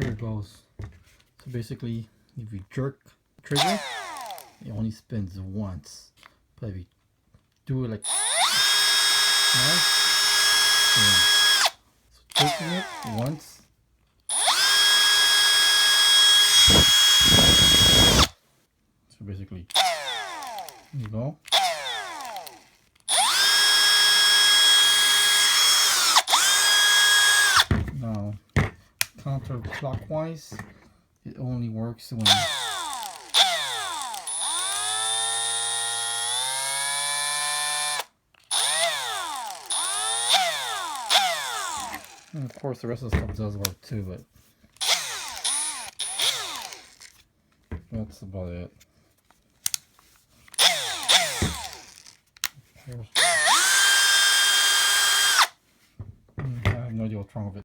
Here it goes. So basically, if you jerk the trigger, it only spins once. But if you do it like nice, so jerking it once. So basically, there you go. Now, counterclockwise, it only works when and of course the rest of the stuff does work too, but that's about it. I have no idea what's wrong with it.